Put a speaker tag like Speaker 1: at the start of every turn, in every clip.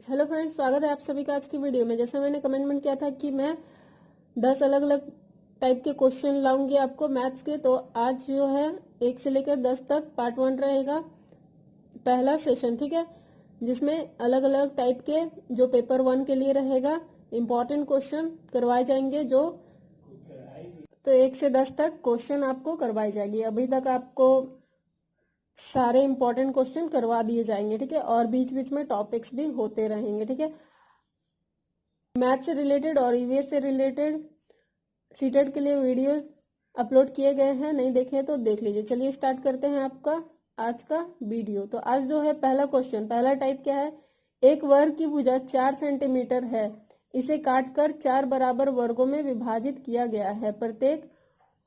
Speaker 1: Hello friends, स्वागत है आप सभी का आज की वीडियो में। जैसा मैंने कमेंटमेंट किया था कि मैं 10 अलग अलग टाइप के क्वेश्चन लाऊंगी आपको मैथ्स के, तो आज जो है 1 से लेकर 10 तक पार्ट 1 रहेगा, पहला सेशन, ठीक है, जिसमें अलग अलग टाइप के जो पेपर 1 के लिए रहेगा इम्पोर्टेंट क्वेश्चन करवाए जाएंगे। तो 1 से 10 तक क्वेश्चन आपको करवाई जाएगी। अभी तक आपको सारे इंपॉर्टेंट क्वेश्चन करवा दिए जाएंगे, ठीक है, और बीच बीच में टॉपिक्स भी होते रहेंगे, ठीक है। मैथ से रिलेटेड और ईवीएस से रिलेटेड सीटेट के लिए वीडियो अपलोड किए गए हैं, नहीं देखे तो देख लीजिए। चलिए स्टार्ट करते हैं आपका आज का वीडियो। तो आज जो है पहला क्वेश्चन, पहला टाइप क्या है, एक वर्ग की भुजा 4 सेंटीमीटर है, इसे काटकर 4 बराबर वर्गों में विभाजित किया गया है, प्रत्येक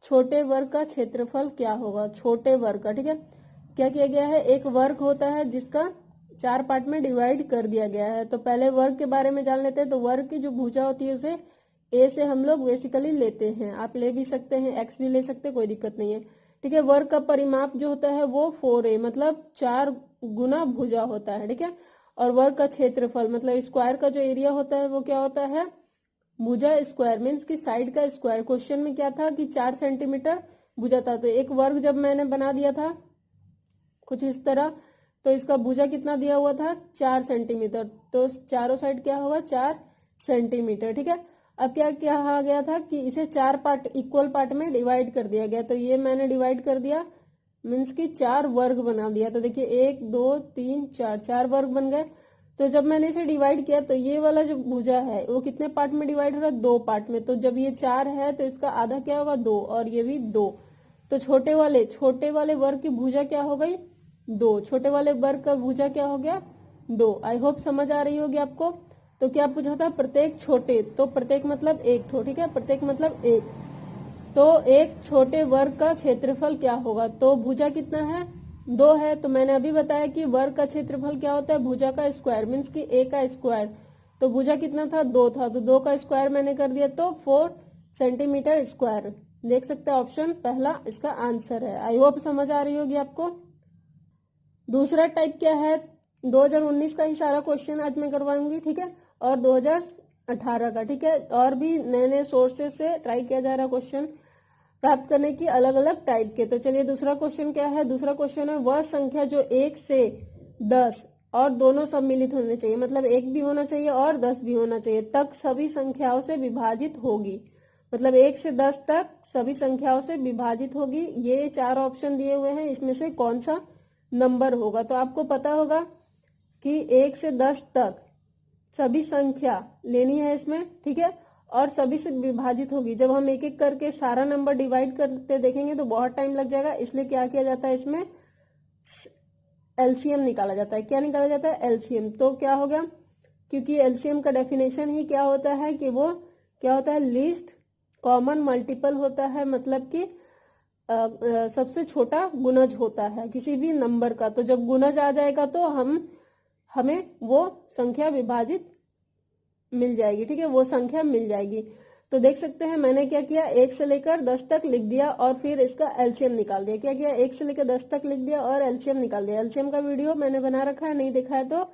Speaker 1: छोटे वर्ग का क्षेत्रफल क्या होगा। छोटे वर्ग का, ठीक है, क्या किया गया है, एक वर्ग होता है जिसका 4 पार्ट में डिवाइड कर दिया गया है। तो पहले वर्ग के बारे में जान लेते हैं। तो वर्ग की जो भुजा होती है उसे ए से हम लोग बेसिकली लेते हैं, आप ले भी सकते हैं, एक्स भी ले सकते हैं, कोई दिक्कत नहीं है, ठीक है। वर्ग का परिमाप जो होता है वो 4a मतलब 4 गुना भुजा होता है, ठीक है। और वर्ग का क्षेत्रफल मतलब स्क्वायर का जो एरिया होता है वो क्या होता है, भुजा स्क्वायर मीन्स की साइड का स्क्वायर। क्वेश्चन में क्या था कि 4 सेंटीमीटर भुजा था, तो एक वर्ग जब मैंने बना दिया था कुछ इस तरह, तो इसका भुजा कितना दिया हुआ था, 4 सेंटीमीटर, तो चारों साइड क्या होगा, 4 सेंटीमीटर, ठीक है। अब क्या कहा गया था कि इसे 4 पार्ट इक्वल पार्ट में डिवाइड कर दिया गया, तो ये मैंने डिवाइड कर दिया मीन्स की 4 वर्ग बना दिया। तो देखिए 1 2 3 4 4 वर्ग बन गए। तो जब मैंने इसे डिवाइड किया तो ये वाला जो भुजा है वो कितने पार्ट में डिवाइड हो रहा है, 2 पार्ट में। तो जब ये 4 है तो इसका आधा क्या होगा, 2, और ये भी 2। तो छोटे वाले वर्ग की भुजा क्या हो गई, 2। छोटे वाले वर्ग का भुजा क्या हो गया, 2। आई होप समझ आ रही होगी आपको। तो क्या पूछा था, प्रत्येक छोटे, तो प्रत्येक मतलब एक ठो, ठीक है, प्रत्येक मतलब एक, तो एक छोटे वर्ग का क्षेत्रफल क्या होगा। तो भुजा कितना है, 2 है। तो मैंने अभी बताया कि वर्ग का क्षेत्रफल क्या होता है, भुजा का स्क्वायर मीन्स की ए का स्क्वायर। तो भुजा कितना था, 2 था, तो 2 का स्क्वायर मैंने कर दिया, तो 4 सेंटीमीटर स्क्वायर। देख सकते हैं ऑप्शन पहला इसका आंसर है। आई होप समझ आ रही होगी आपको। दूसरा टाइप क्या है, 2019 का ही सारा क्वेश्चन आज मैं करवाऊंगी, ठीक है, और 2018 का, ठीक है। और भी नए नए सोर्सेज से ट्राई किया जा रहा है क्वेश्चन प्राप्त करने की अलग अलग टाइप के। तो चलिए दूसरा क्वेश्चन क्या है, दूसरा क्वेश्चन है वह संख्या जो 1 से 10 और दोनों सम्मिलित होने चाहिए, मतलब 1 भी होना चाहिए और 10 भी होना चाहिए, तक सभी संख्याओं से विभाजित होगी। मतलब 1 से 10 तक सभी संख्याओं से विभाजित होगी। ये 4 ऑप्शन दिए हुए हैं, इसमें से कौन सा नंबर होगा। तो आपको पता होगा कि 1 से 10 तक सभी संख्या लेनी है इसमें, ठीक है, और सभी से विभाजित होगी। जब हम एक एक करके सारा नंबर डिवाइड करते देखेंगे तो बहुत टाइम लग जाएगा, इसलिए क्या किया जाता है, इसमें एलसीएम निकाला जाता है। क्या निकाला जाता है, एलसीएम। तो क्या हो गया, क्योंकि एलसीएम का डेफिनेशन ही क्या होता है कि वो क्या होता है, लीस्ट कॉमन मल्टीपल होता है, मतलब कि सबसे छोटा गुणज होता है किसी भी नंबर का। तो जब गुणज आ जाएगा तो हमें वो संख्या विभाजित मिल जाएगी, ठीक है, वो संख्या मिल जाएगी। तो देख सकते हैं मैंने क्या किया, 1 से लेकर 10 तक लिख दिया और फिर इसका एलसीएम निकाल दिया। क्या किया, 1 से लेकर 10 तक लिख दिया और एलसीएम निकाल दिया। एलसीएम का वीडियो मैंने बना रखा है, नहीं देखा है तो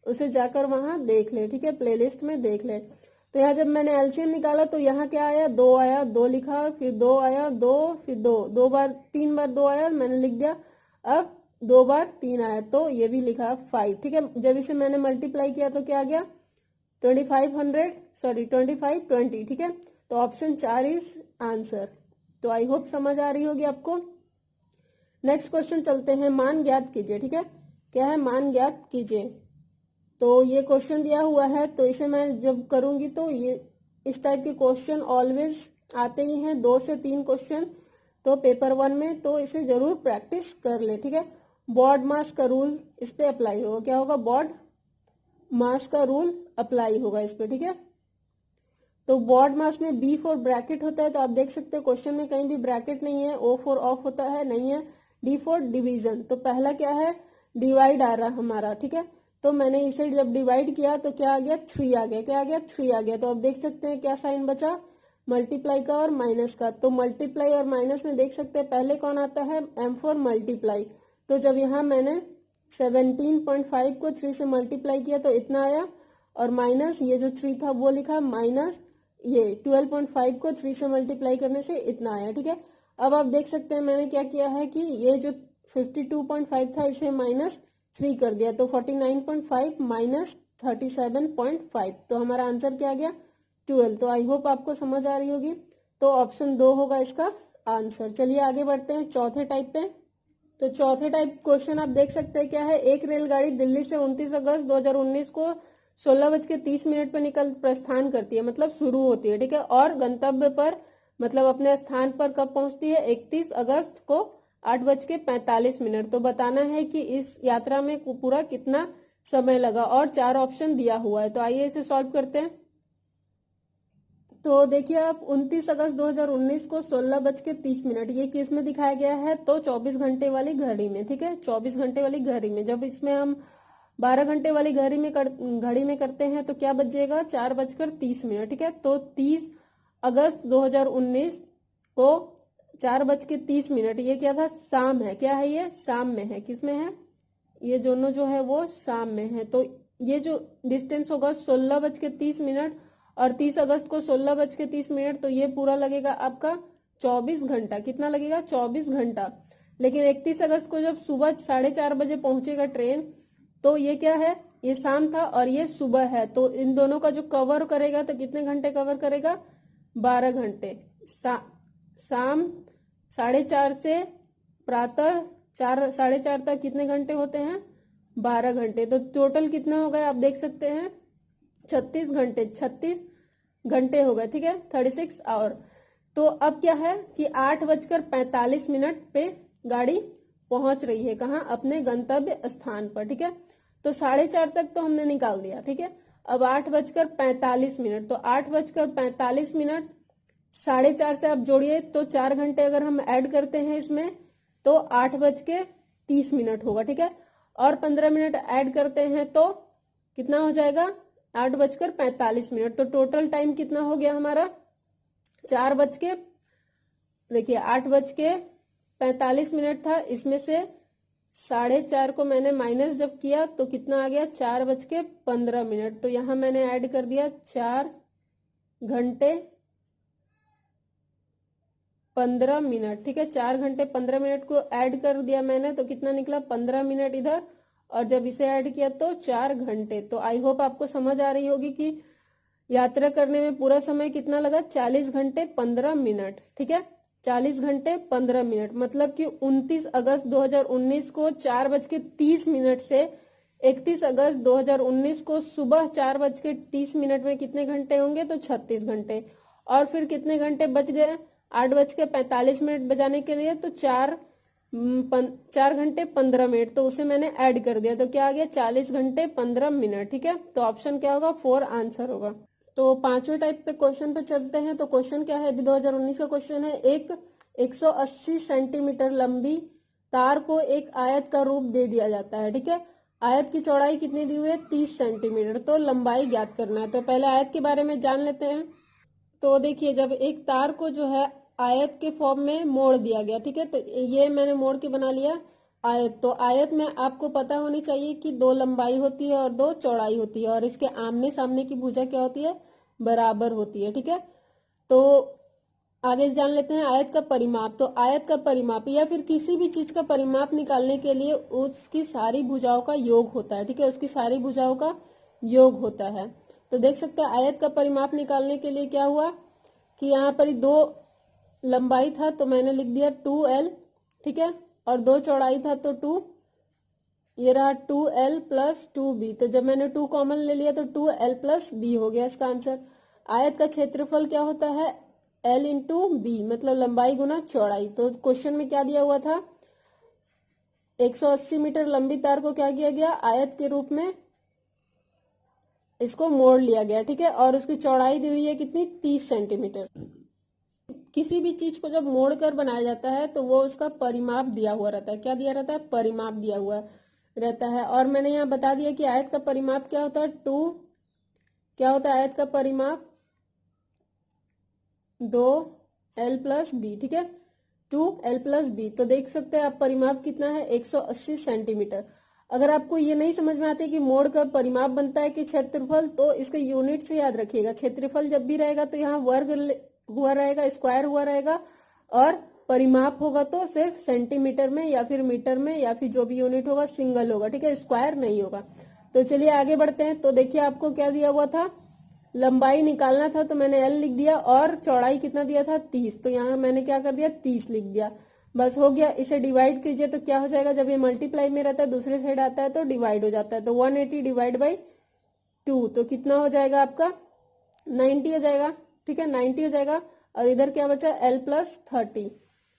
Speaker 1: उसे जाकर वहां देख ले, ठीक है, प्लेलिस्ट में देख ले। तो यहाँ जब मैंने एलसीएम निकाला तो यहाँ क्या आया, 2 आया, 2 लिखा, फिर 2 आया, 2, फिर 2, 2 बार 3 बार 2 आया, मैंने लिख दिया। अब 2 बार 3 आया तो ये भी लिखा 5, ठीक है। जब इसे मैंने मल्टीप्लाई किया तो क्या आ गया, 2520, ठीक है। तो ऑप्शन 4 इज आंसर। तो आई होप समझ आ रही होगी आपको। नेक्स्ट क्वेश्चन चलते हैं, मान ज्ञात कीजिए, ठीक है। क्या है, मान ज्ञात कीजिए। तो ये क्वेश्चन दिया हुआ है, तो इसे मैं जब करूंगी तो ये इस टाइप के क्वेश्चन ऑलवेज आते ही हैं, 2 से 3 क्वेश्चन तो पेपर 1 में, तो इसे जरूर प्रैक्टिस कर ले, ठीक है। बॉड मास का रूल इस पे अप्लाई होगा। क्या होगा, बॉड मास का रूल अप्लाई होगा इस पे, ठीक है। तो बॉड मास में बी फॉर ब्रैकेट होता है, तो आप देख सकते हो क्वेश्चन में कहीं भी ब्रैकेट नहीं है। ओ फॉर ऑफ होता है, नहीं है। डी फॉर डिवीजन, तो पहला क्या है, डिवाइड आ रहा हमारा, ठीक है। तो मैंने इसे जब डिवाइड किया तो क्या आ गया, 3 आ गया। क्या आ गया, 3 आ गया। तो अब देख सकते हैं क्या साइन बचा, मल्टीप्लाई का और माइनस का। तो मल्टीप्लाई और माइनस में देख सकते हैं पहले कौन आता है, एम फॉर मल्टीप्लाई। तो जब यहाँ मैंने 17.5 को 3 से मल्टीप्लाई किया तो इतना आया, और माइनस ये जो 3 था वो लिखा, माइनस ये 12.5 को 3 से मल्टीप्लाई करने से इतना आया। ठीक है, अब आप देख सकते हैं मैंने क्या किया है कि ये जो 52.5 था इसे -3 कर दिया, तो 49.5 माइनस 37.5, तो हमारा आंसर क्या आ गया 12। तो आई होप आपको समझ आ रही होगी, तो ऑप्शन 2 होगा इसका आंसर। चलिए आगे बढ़ते हैं चौथे टाइप पे। तो चौथे टाइप क्वेश्चन आप देख सकते हैं क्या है, एक रेलगाड़ी दिल्ली से 29 अगस्त 2019 को 16:30 पर निकल प्रस्थान करती है, मतलब शुरू होती है। ठीक है, और गंतव्य पर मतलब अपने स्थान पर कब पहुंचती है, 31 अगस्त को 8:45। तो बताना है कि इस यात्रा में पूरा कितना समय लगा, और 4 ऑप्शन दिया हुआ है। तो आइए इसे सॉल्व करते हैं। तो देखिए आप 29 अगस्त 2019 को 16:30, ये किस में दिखाया गया है, तो 24 घंटे वाली घड़ी में। ठीक है, 24 घंटे वाली घड़ी में। जब इसमें हम 12 घंटे वाली घड़ी में करते हैं तो क्या बच जाएगा, 4:30। ठीक है, तो 30 अगस्त 2019 को 4:30, ये क्या था, शाम है। क्या है ये, शाम में है। किस में है, ये दोनों जो है वो शाम में है। तो ये जो डिस्टेंस होगा 16:30 और 30 अगस्त को 16:30, तो ये पूरा लगेगा आपका 24 घंटा। कितना लगेगा, 24 घंटा। लेकिन 31 अगस्त को जब सुबह 4:30 बजे पहुंचेगा ट्रेन, तो ये क्या है, ये शाम था और ये सुबह है, तो इन दोनों का जो कवर करेगा तो कितने घंटे कवर करेगा, 12 घंटे। शाम 4:30 से प्रातः 4:30 तक कितने घंटे होते हैं, 12 घंटे। तो टोटल कितने हो गए आप देख सकते हैं, 36 घंटे, 36 घंटे हो गए। ठीक है, 36 आवर। तो अब क्या है कि 8:45 पे गाड़ी पहुंच रही है, कहाँ, अपने गंतव्य स्थान पर। ठीक है, तो 4:30 तक तो हमने निकाल दिया। ठीक है, अब 8:45, तो 8:45, 4:30 से आप जोड़िए तो 4 घंटे अगर हम ऐड करते हैं इसमें तो 8:30 होगा। ठीक है, और 15 मिनट ऐड करते हैं तो कितना हो जाएगा, 8:45। तो टोटल टाइम कितना हो गया हमारा, 8:45 था। इसमें से 4:30 को मैंने माइनस जब किया तो कितना आ गया, 4:15। तो यहाँ मैंने ऐड कर दिया 4 घंटे 15 मिनट। ठीक है, 4 घंटे 15 मिनट को ऐड कर दिया मैंने, तो कितना निकला, 15 मिनट इधर, और जब इसे ऐड किया तो 4 घंटे। तो आई होप आपको समझ आ रही होगी कि यात्रा करने में पूरा समय कितना लगा, 40 घंटे 15 मिनट। ठीक है, 40 घंटे 15 मिनट, मतलब कि 29 अगस्त 2019 को 4:30 से 31 अगस्त 2019 को सुबह 4:30 में कितने घंटे होंगे, तो 36 घंटे। और फिर कितने घंटे बच गए, 8:45 बजाने के लिए, तो 4 घंटे 15 मिनट, तो उसे मैंने ऐड कर दिया, तो क्या आ गया, 40 घंटे 15 मिनट। ठीक है, तो ऑप्शन क्या होगा, 4 आंसर होगा। तो पांचवें टाइप पे क्वेश्चन पे चलते हैं। तो क्वेश्चन क्या है, अभी 2019 का क्वेश्चन है, एक 180 सेंटीमीटर लंबी तार को एक आयत का रूप दे दिया जाता है। ठीक है, आयत की चौड़ाई कितनी दी हुई है, 30 सेंटीमीटर, तो लंबाई ज्ञात करना है। तो पहले आयत के बारे में जान लेते हैं। तो देखिए, जब एक तार को जो है आयत के फॉर्म में मोड़ दिया गया, ठीक है, तो ये मैंने मोड़ के बना लिया आयत। तो आयत में आपको पता होनी चाहिए कि 2 लंबाई होती है और 2 चौड़ाई होती है, और इसके आमने सामने की भुजा क्या होती है, बराबर होती है। ठीक है, तो आगे जान लेते हैं आयत का परिमाप। तो आयत का परिमाप या फिर किसी भी चीज का परिमाप निकालने के लिए उसकी सारी भुजाओं का योग होता है। ठीक है, उसकी सारी भुजाओं का योग होता है। तो देख सकते हैं आयत का परिमाप निकालने के लिए क्या हुआ कि यहाँ पर 2 लंबाई था तो मैंने लिख दिया 2l। ठीक है, और 2 चौड़ाई था तो 2, ये रहा 2l प्लस 2b। तो जब मैंने 2 कॉमन ले लिया तो 2l प्लस b हो गया इसका आंसर। आयत का क्षेत्रफल क्या होता है, l इंटू बी, मतलब लंबाई गुना चौड़ाई। तो क्वेश्चन में क्या दिया हुआ था, 180 मीटर लंबी तार को क्या किया गया, आयत के रूप में इसको मोड़ लिया गया। ठीक है, और उसकी चौड़ाई दी हुई है कितनी, 30 सेंटीमीटर। किसी भी चीज को जब मोड़ कर बनाया जाता है तो वो उसका परिमाप दिया हुआ रहता है। क्या दिया रहता है, परिमाप दिया हुआ रहता है। और मैंने यहाँ बता दिया कि आयत का परिमाप क्या होता है, 2, क्या होता है आयत का परिमाप, 2l प्लस बी। ठीक है, 2l प्लस बी। तो देख सकते हैं आप परिमाप कितना है, 180 सेंटीमीटर। अगर आपको ये नहीं समझ में आते कि मोड का परिमाप बनता है कि क्षेत्रफल, तो इसके यूनिट से याद रखिएगा। क्षेत्रफल जब भी रहेगा तो यहाँ वर्ग हुआ रहेगा, स्क्वायर हुआ रहेगा, और परिमाप होगा तो सिर्फ सेंटीमीटर में या फिर मीटर में या फिर जो भी यूनिट होगा सिंगल होगा, ठीक है, स्क्वायर नहीं होगा। तो चलिए आगे बढ़ते हैं। तो देखिए आपको क्या दिया हुआ था, लंबाई निकालना था तो मैंने L लिख दिया, और चौड़ाई कितना दिया था 30, तो यहाँ मैंने क्या कर दिया 30 लिख दिया, बस हो गया। इसे डिवाइड कीजिए तो क्या हो जाएगा, जब ये मल्टीप्लाई में रहता है दूसरे साइड आता है तो डिवाइड हो जाता है, तो 180 डिवाइड बाई 2 तो कितना हो जाएगा आपका 90 हो जाएगा, ठीक है, 90 हो जाएगा। और इधर क्या बचा L प्लस 30,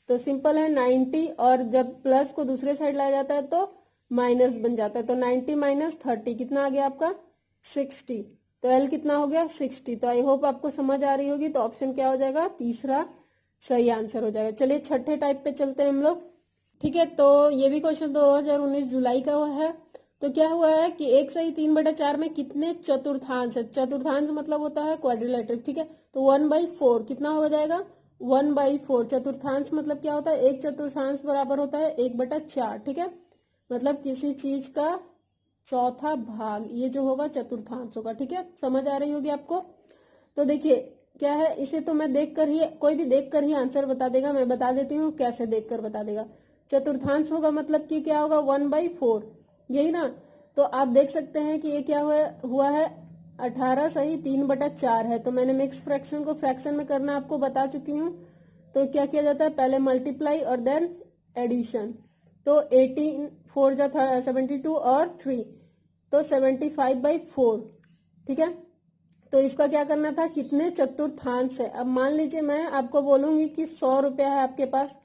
Speaker 1: तो सिंपल है 90, और जब प्लस को दूसरे साइड लाया जाता है तो माइनस बन जाता है, तो 90 माइनस 30 कितना आ गया आपका 60, तो L कितना हो गया 60। तो आई होप आपको समझ आ रही होगी, तो ऑप्शन क्या हो जाएगा, तीसरा सही आंसर हो जाएगा। चलिए छठे टाइप पे चलते हैं हम लोग, ठीक है। तो ये भी क्वेश्चन 2019 जुलाई का हुआ है। तो क्या हुआ है कि 1 सही 3/4 में कितने चतुर्थांश है, चतुर्थांश मतलब होता है क्वाड्रिलेटरल, ठीक है, तो 1/4 कितना हो जाएगा 1/4। चतुर्थांश मतलब क्या होता है, एक चतुर्थांश बराबर होता है 1/4, ठीक है, मतलब किसी चीज का चौथा भाग, ये जो होगा चतुर्थांश होगा, ठीक है, समझ आ रही होगी आपको। तो देखिए क्या है, इसे तो मैं देखकर ही, कोई भी देखकर ही आंसर बता देगा, मैं बता देती हूँ कैसे देखकर बता देगा। चतुर्थांश होगा मतलब कि क्या होगा 1/4, यही ना। तो आप देख सकते हैं कि ये क्या हुआ है 18 सही 3/4 है, तो मैंने मिक्स फ्रैक्शन को फ्रैक्शन में करना आपको बता चुकी हूँ। तो क्या किया जाता है, पहले मल्टीप्लाई और देन एडिशन, तो 18 4 जा 72 और 3, तो 75/4, ठीक है। तो इसका क्या करना था, कितने चतुर्थांश है। अब मान लीजिए मैं आपको बोलूंगी कि 100 रुपया है आपके पास,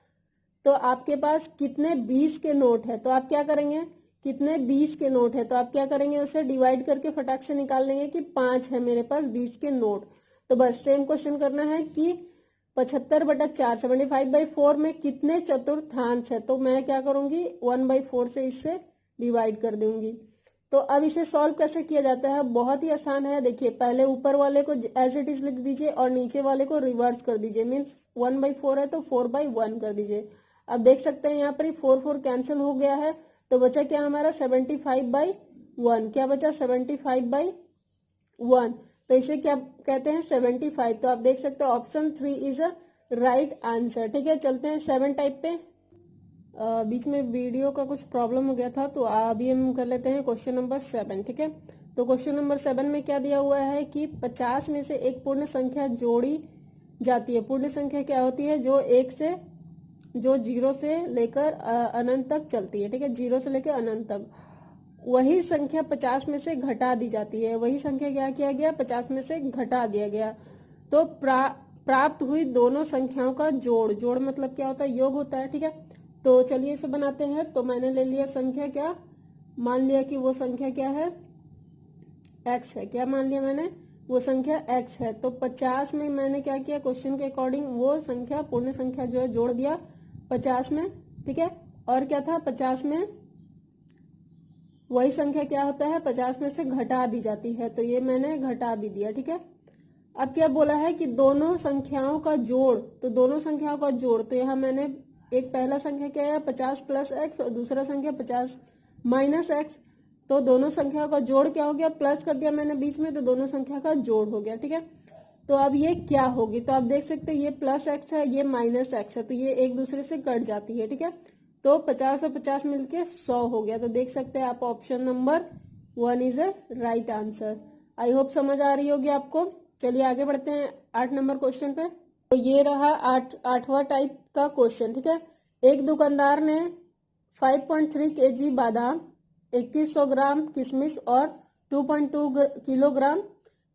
Speaker 1: तो आपके पास कितने 20 के नोट है, तो आप क्या करेंगे, कितने 20 के नोट है, तो आप क्या करेंगे, उसे डिवाइड करके फटाक से निकाल लेंगे कि 5 है मेरे पास 20 के नोट। तो बस सेम क्वेश्चन करना है कि 75/4 75/4 में कितने चतुर्थांश है, तो मैं क्या करूंगी 1/4 से इससे डिवाइड कर दूंगी। तो अब इसे सॉल्व कैसे किया जाता है, बहुत ही आसान है। देखिए पहले ऊपर वाले को एज इट इज लिख दीजिए और नीचे वाले को रिवर्स कर दीजिए, मीन्स 1/4 है तो 4/1 कर दीजिए। अब देख सकते हैं यहाँ पर ही 4 कैंसिल हो गया है, तो बचा क्या हमारा 75/1, क्या बचा 75/1, तो इसे क्या कहते हैं 75। तो आप देख सकते हैं option 3 is a right answer, ठीक है। चलते हैं 7 टाइप पे। बीच में वीडियो का कुछ प्रॉब्लम हो गया था, तो अभी हम कर लेते हैं क्वेश्चन नंबर 7, ठीक है। तो क्वेश्चन नंबर 7 में क्या दिया हुआ है कि 50 में से एक पूर्ण संख्या जोड़ी जाती है। पूर्ण संख्या क्या होती है, जो 0 से लेकर अनंत तक चलती है, ठीक है, 0 से लेकर अनंत तक। वही संख्या 50 में से घटा दी जाती है, वही संख्या क्या किया गया 50 में से घटा दिया गया। तो प्राप्त हुई दोनों संख्याओं का जोड़ मतलब क्या होता है, योग होता है, ठीक है। तो चलिए इसे बनाते हैं। तो मैंने ले लिया संख्या, क्या मान लिया कि वो संख्या क्या है x है, क्या मान लिया मैंने, वो संख्या x है। तो 50 में मैंने क्या किया, क्वेश्चन के अकॉर्डिंग वो संख्या पूर्ण संख्या जो है जोड़ दिया 50 में, ठीक है। और क्या था 50 में वही संख्या क्या होता है 50 में से घटा दी जाती है, तो ये मैंने घटा भी दिया, ठीक है। अब क्या बोला है कि दोनों संख्याओं का जोड़, तो दोनों संख्याओं का जोड़, तो यहाँ मैंने एक पहला संख्या क्या है 50 प्लस x और दूसरा संख्या 50 माइनस x, तो दोनों संख्याओं का जोड़ क्या हो गया, प्लस कर दिया मैंने बीच में, तो दोनों संख्या का जोड़ हो गया, ठीक है। तो अब ये क्या होगी, तो आप देख सकते हैं ये प्लस x है, ये माइनस x है, तो ये एक दूसरे से कट जाती है, ठीक है। तो 50 और 50 मिलके 100 हो गया। तो देख सकते हैं आप option number 1 is a right answer. I hope समझ आ रही होगी आपको। चलिए आगे बढ़ते हैं 8 नंबर क्वेश्चन पे। तो ये रहा 8वां टाइप का क्वेश्चन, ठीक है। एक दुकानदार ने 5.3 kg बादाम, 2100 ग्राम किशमिश और 2.2 किलोग्राम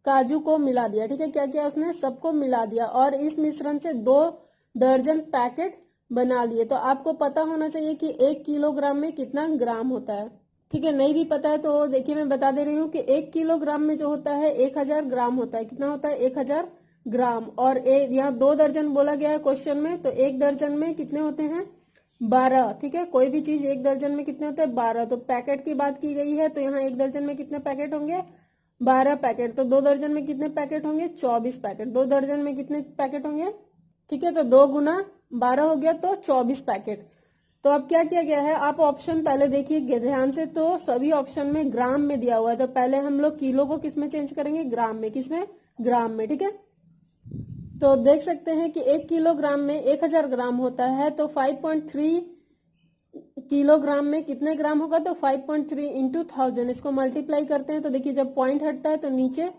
Speaker 1: काजू को मिला दिया, ठीक है। क्या किया उसने, सबको मिला दिया और इस मिश्रण से 2 दर्जन पैकेट बना लिए। तो आपको पता होना चाहिए कि 1 किलोग्राम में कितना ग्राम होता है, ठीक है। नहीं भी पता है तो देखिए मैं बता दे रही हूँ कि 1 किलोग्राम में जो होता है 1000 ग्राम होता है। कितना होता है 1000 ग्राम। और यहाँ 2 दर्जन बोला गया है क्वेश्चन में, तो 1 दर्जन में कितने होते हैं 12, ठीक है। कोई भी चीज 1 दर्जन में कितने होते हैं 12। तो पैकेट की बात की गई है, तो यहाँ 1 दर्जन में कितने पैकेट होंगे 12 पैकेट। तो 2 दर्जन में कितने पैकेट होंगे 24 पैकेट। 2 दर्जन में कितने पैकेट होंगे, ठीक है। तो 2 गुना 12 हो गया तो 24 पैकेट। तो अब क्या किया गया है, आप ऑप्शन पहले देखिए ध्यान से, तो सभी ऑप्शन में ग्राम में दिया हुआ है, तो पहले हम लोग किलो को किस में चेंज करेंगे, ग्राम में। किसमें, ग्राम में, ठीक है। तो देख सकते हैं कि 1 किलोग्राम में 1000 ग्राम होता है, तो 5.3 किलोग्राम में कितने ग्राम होगा, तो 5.3 इंटू 1000, इसको मल्टीप्लाई करते हैं तो देखिए जब पॉइंट हटता है तो नीचे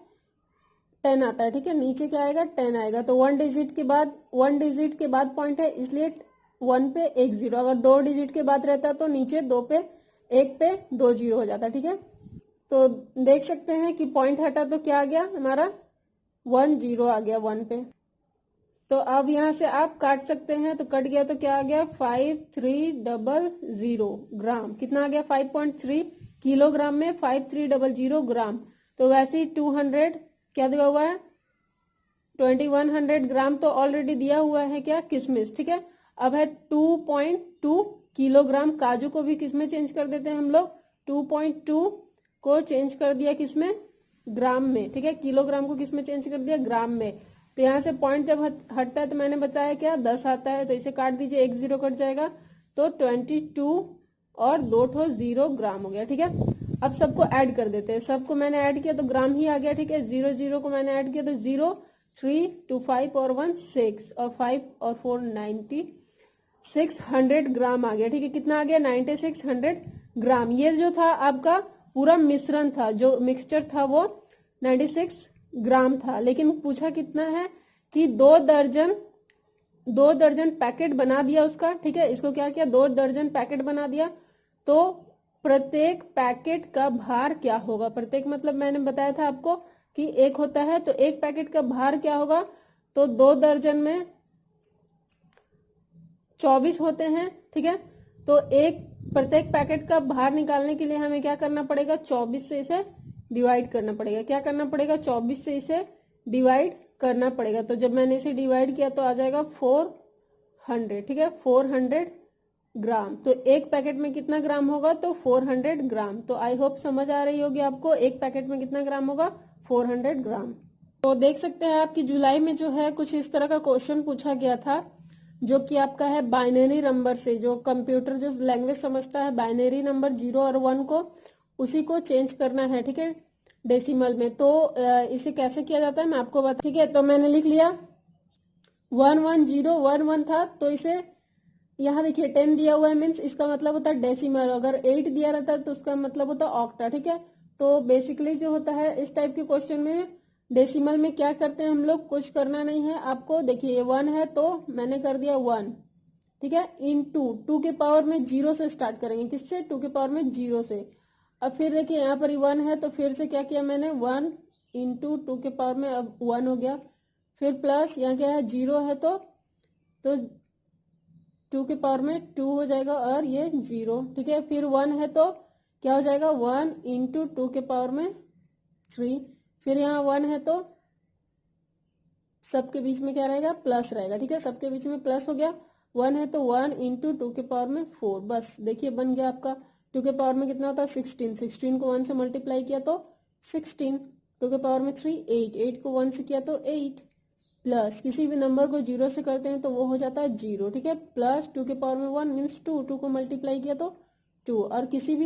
Speaker 1: 10 आता है, ठीक है। नीचे क्या आएगा, 10 आएगा, तो 1 डिजिट के बाद पॉइंट है, इसलिए 1 पे 1 0। अगर 2 डिजिट के बाद रहता तो नीचे 2 पे 1 पे 2 0 हो जाता, ठीक है। तो देख सकते हैं कि पॉइंट हटा तो क्या आ गया हमारा, 1 0 आ गया 1 पे। तो अब यहाँ से आप काट सकते हैं, तो कट गया तो क्या आ गया, 5300 ग्राम। कितना आ गया, 5.3 किलोग्राम में 5300 ग्राम। तो वैसे ही 200 क्या दिया हुआ है, 2100 ग्राम तो ऑलरेडी दिया हुआ है क्या, किशमिश, ठीक है। अब है 2.2 किलोग्राम, काजू को भी किसमें चेंज कर देते हैं हम लोग, 2.2 को चेंज कर दिया किसमें, ग्राम में, ठीक है। किलोग्राम को किसमें चेंज कर दिया, ग्राम में। तो यहाँ से पॉइंट जब हटता है तो मैंने बताया क्या, 10 आता है, तो इसे काट दीजिए, 1 0 कट जाएगा, तो 22 और 2 0 ग्राम हो गया, ठीक है। अब सबको ऐड कर देते हैं, सबको मैंने ऐड किया तो ग्राम ही आ गया, ठीक है। 0 0 को मैंने ऐड किया तो 0 3 2 5 और 1 6 और 5 और 4 9600 ग्राम आ गया, ठीक है। कितना आ गया, 9600 ग्राम। ये जो था आपका पूरा मिश्रण था, जो मिक्सचर था वो 96 ग्राम था, लेकिन पूछा कितना है कि 2 दर्जन पैकेट बना दिया उसका, ठीक है। इसको क्या किया, 2 दर्जन पैकेट बना दिया, तो प्रत्येक पैकेट का भार क्या होगा, प्रत्येक मतलब मैंने बताया था आपको कि एक होता है, तो एक पैकेट का भार क्या होगा, तो 2 दर्जन में 24 होते हैं, ठीक है। तो प्रत्येक पैकेट का भार निकालने के लिए हमें क्या करना पड़ेगा, 24 से इसे डिवाइड करना पड़ेगा। क्या करना पड़ेगा, 24 से इसे डिवाइड करना पड़ेगा। तो जब मैंने इसे डिवाइड किया तो आ जाएगा 400, ठीक है, 400 ग्राम। तो एक पैकेट में कितना ग्राम होगा, तो 400 ग्राम। तो आई होप समझ आ रही होगी आपको, एक पैकेट में कितना ग्राम होगा, 400 ग्राम। तो देख सकते हैं आपकी जुलाई में जो है कुछ इस तरह का क्वेश्चन पूछा गया था, जो कि आपका है बाइनरी नंबर से, जो कंप्यूटर जो लैंग्वेज समझता है, बाइनरी नंबर 0 और 1 को, उसी को चेंज करना है, ठीक है, डेसिमल में। तो इसे कैसे किया जाता है मैं आपको बता, ठीक है। तो मैंने लिख लिया 11011 था, तो इसे यहाँ देखिए 10 दिया हुआ है, मीन्स इसका मतलब होता है डेसिमल। अगर 8 दिया रहता है तो उसका मतलब होता है ऑक्टा, ठीक है। तो बेसिकली जो होता है इस टाइप के क्वेश्चन में डेसिमल में क्या करते हैं हम लोग, कुछ करना नहीं है आपको। देखिए ये 1 है तो मैंने कर दिया 1, ठीक है, इन 2 के पावर में 0 से स्टार्ट करेंगे, किससे, 2 के पावर में 0 से। अब फिर देखिए यहाँ पर 1 है, तो फिर से क्या किया मैंने, 1 इंटू 2 के पावर में अब 1 हो गया। फिर प्लस यहाँ क्या है, 0 है तो 2 के पावर में 2 हो जाएगा, और ये 0, ठीक है। फिर 1 है तो क्या हो जाएगा, 1 इंटू 2 के पावर में 3। फिर यहाँ 1 है तो सबके बीच में क्या रहेगा, प्लस रहेगा, ठीक है, सबके बीच में प्लस हो गया। 1 है तो 1 इंटू 2 के पावर में 4, बस देखिए बन गया आपका। 2 के पावर में कितना होता है, 16, 16 को 1 से मल्टीप्लाई किया तो 16, 2 के पावर में 3 8, 8 को 1 से किया तो 8, प्लस किसी भी नंबर को 0 से करते हैं तो वो हो जाता है 0, ठीक है, प्लस 2 के पावर में 1 मीन्स 2, 2 को मल्टीप्लाई किया तो 2। और किसी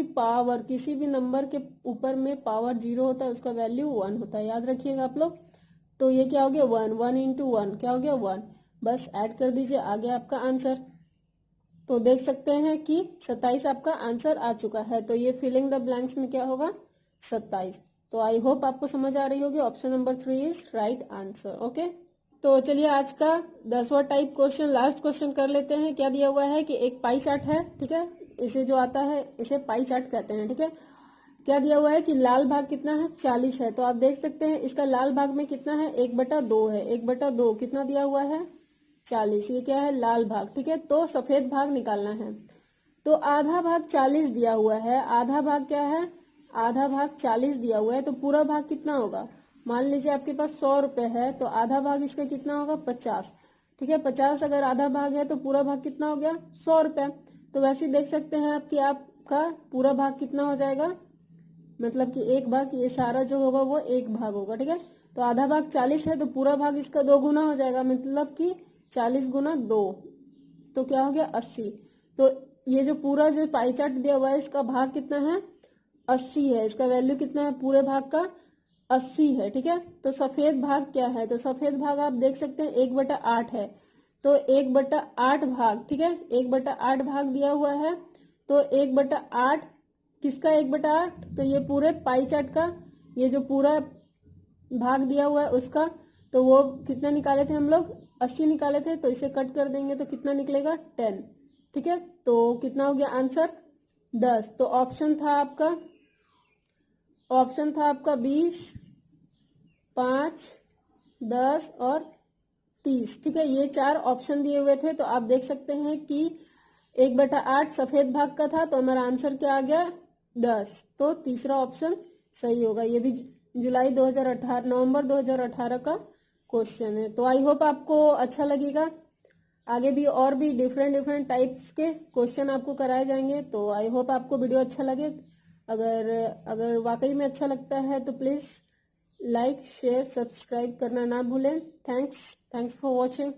Speaker 1: भी नंबर के ऊपर में पावर 0 होता है, उसका वैल्यू 1 होता है, याद रखिएगा आप लोग। तो ये क्या हो गया, 1, 1 इंटू 1 क्या हो गया, 1, बस ऐड कर दीजिए, आ गया आपका आंसर। तो देख सकते हैं कि 27 आपका आंसर आ चुका है। तो ये फिलिंग द ब्लैंक्स में क्या होगा, 27। तो आई होप आपको समझ आ रही होगी, option number 3 is right answer. Okay, तो चलिए आज का 10वां टाइप क्वेश्चन, लास्ट क्वेश्चन कर लेते हैं। क्या दिया हुआ है कि एक पाई चार्ट है, ठीक है, इसे जो आता है इसे पाई चार्ट कहते हैं, ठीक है। क्या दिया हुआ है कि लाल भाग कितना है, 40 है। तो आप देख सकते हैं इसका लाल भाग में कितना है, 1/2 है, 1/2 कितना दिया हुआ है, 40। ये क्या है, लाल भाग, ठीक है। तो सफेद भाग निकालना है। तो आधा भाग 40 दिया हुआ है, आधा भाग क्या है, आधा भाग 40 दिया हुआ है, तो पूरा भाग कितना होगा। मान लीजिए आपके पास 100 रुपए है, तो आधा भाग इसका कितना होगा, 50, ठीक है। 50 अगर आधा भाग है तो पूरा भाग कितना हो गया, 100 रुपए। तो वैसे देख सकते हैं आप कि आपका पूरा भाग कितना हो जाएगा, मतलब कि एक भाग, ये सारा जो होगा वो एक भाग होगा, ठीक है। तो आधा भाग 40 है तो पूरा भाग इसका 2 गुना हो जाएगा, मतलब कि 40 गुना 2, तो क्या हो गया 80। तो ये जो पूरा जो पाई चार्ट दिया हुआ है इसका भाग कितना है 80 है। इसका वैल्यू कितना है पूरे भाग का 80 है। ठीक है, तो सफेद भाग क्या है, तो सफेद भाग आप देख सकते हैं 1/8 है। तो 1/8 भाग, ठीक है 1/8 भाग दिया हुआ है। तो 1/8 किसका 1/8, तो ये पूरे पाई चार्ट का ये जो पूरा भाग दिया हुआ है उसका। तो वो कितना निकाले थे हम लोग 80 निकाले थे, तो इसे कट कर देंगे तो कितना निकलेगा 10। ठीक है, तो कितना हो गया आंसर 10। तो ऑप्शन था आपका 20, 5, 10 और 30। ठीक है, ये 4 ऑप्शन दिए हुए थे। तो आप देख सकते हैं कि 1/8 सफेद भाग का था, तो हमारा आंसर क्या आ गया 10। तो तीसरा ऑप्शन सही होगा। ये भी नवंबर 2018 का क्वेश्चन है। तो आई होप आपको अच्छा लगेगा। आगे भी और भी डिफरेंट टाइप्स के क्वेश्चन आपको कराए जाएंगे। तो आई होप आपको वीडियो अच्छा लगे। अगर वाकई में अच्छा लगता है तो प्लीज़ लाइक शेयर सब्सक्राइब करना ना भूलें। Thanks for watching.